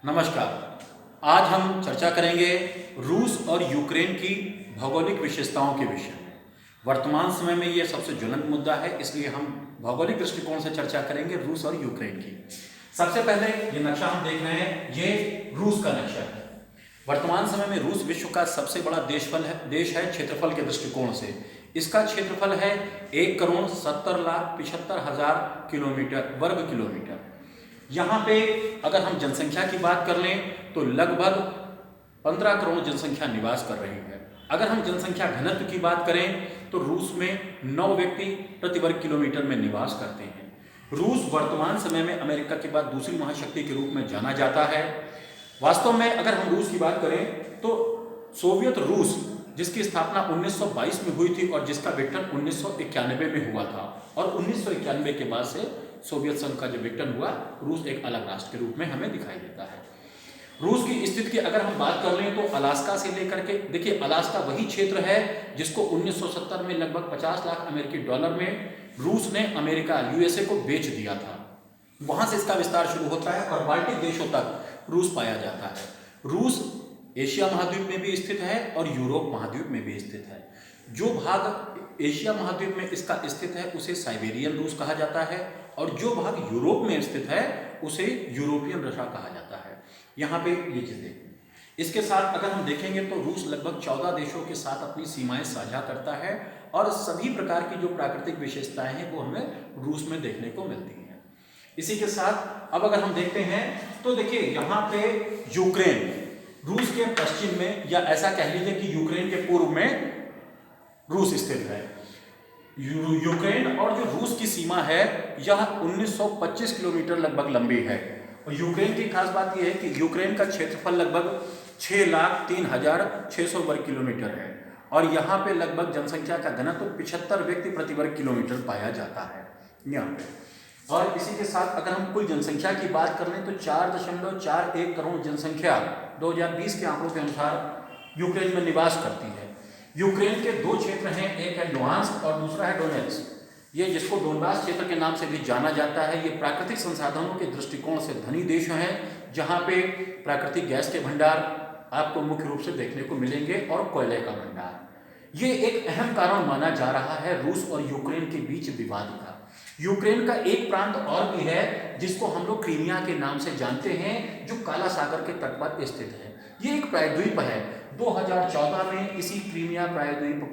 नमस्कार। आज हम चर्चा करेंगे रूस और यूक्रेन की भौगोलिक विशेषताओं के विषय में। वर्तमान समय में ये सबसे ज्वलंत मुद्दा है, इसलिए हम भौगोलिक दृष्टिकोण से चर्चा करेंगे रूस और यूक्रेन की। सबसे पहले ये नक्शा हम देख रहे हैं, ये रूस का नक्शा है। वर्तमान समय में रूस विश्व का सबसे बड़ा देश है क्षेत्रफल के दृष्टिकोण से। इसका क्षेत्रफल है 1,70,75,000 किलोमीटर वर्ग किलोमीटर। यहाँ पे अगर हम जनसंख्या की बात कर लें तो लगभग 15 करोड़ जनसंख्या निवास कर रही है। अगर हम जनसंख्या घनत्व की बात करें तो रूस में 9 व्यक्ति प्रति वर्ग किलोमीटर में निवास करते हैं। रूस वर्तमान समय में अमेरिका के बाद दूसरी महाशक्ति के रूप में जाना जाता है। वास्तव में अगर हम रूस की बात करें तो सोवियत रूस, जिसकी स्थापना 1922 में हुई थी और जिसका विघटन 1991 में हुआ था, और 1991 के बाद से सोवियत संघ का जब विघटन हुआ, रूस एक अलग राष्ट्र के रूप में हमें दिखाई देता है। रूस की स्थिति की अगर हम बात कर लें तो अलास्का से लेकर के, देखिए अलास्का वही क्षेत्र है जिसको 1970 में लगभग 50 लाख अमेरिकी डॉलर में रूस ने अमेरिका यूएसए को बेच दिया था। वहां से इसका विस्तार शुरू होता है और बाल्टिक देशों तक रूस पाया जाता है। रूस एशिया महाद्वीप में भी स्थित है और यूरोप महाद्वीप में भी स्थित है। जो भाग एशिया महाद्वीप में इसका स्थित है उसे साइबेरियन रूस कहा जाता है, और जो भाग यूरोप में स्थित है उसे यूरोपियन रशिया कहा जाता है। यहाँ पे ये चीज़ देखें। इसके साथ अगर हम देखेंगे तो रूस लगभग 14 देशों के साथ अपनी सीमाएं साझा करता है, और सभी प्रकार की जो प्राकृतिक विशेषताएं हैं वो हमें रूस में देखने को मिलती हैं। इसी के साथ अब अगर हम देखते हैं तो देखिए यहाँ पे यूक्रेन रूस के पश्चिम में, या ऐसा कह लीजिए कि यूक्रेन के पूर्व में रूस स्थित है। यूक्रेन और जो रूस की सीमा है यह 1925 किलोमीटर लगभग लंबी है। और यूक्रेन की खास बात यह है कि यूक्रेन का क्षेत्रफल लगभग 6,03,600 वर्ग किलोमीटर है, और यहाँ पे लगभग जनसंख्या का घनत्व 75 व्यक्ति प्रति वर्ग किलोमीटर पाया जाता है यहाँ पे। और इसी के साथ अगर हम कुल जनसंख्या की बात कर लें तो 4.41 करोड़ जनसंख्या 2020 के आंकड़ों के अनुसार यूक्रेन में निवास करती है। यूक्रेन के दो क्षेत्र हैं, एक है लुहांस्क और दूसरा है डोनेट्स्क। ये जिसको डोनबास क्षेत्र के नाम से भी जाना जाता है। ये प्राकृतिक संसाधनों के दृष्टिकोण से धनी देश हैं, जहाँ पे प्राकृतिक गैस के भंडार आपको मुख्य रूप से देखने को मिलेंगे और कोयले का भंडार। ये एक अहम कारण माना जा रहा है रूस और यूक्रेन के बीच विवाद का। यूक्रेन का एक प्रांत और भी है जिसको हम लोग क्रीमिया के नाम से जानते हैं, जो काला सागर के तट पर स्थित है। ये एक प्रायद्वीप है। 2014 में इसी क्रीमिया प्रायद्वीप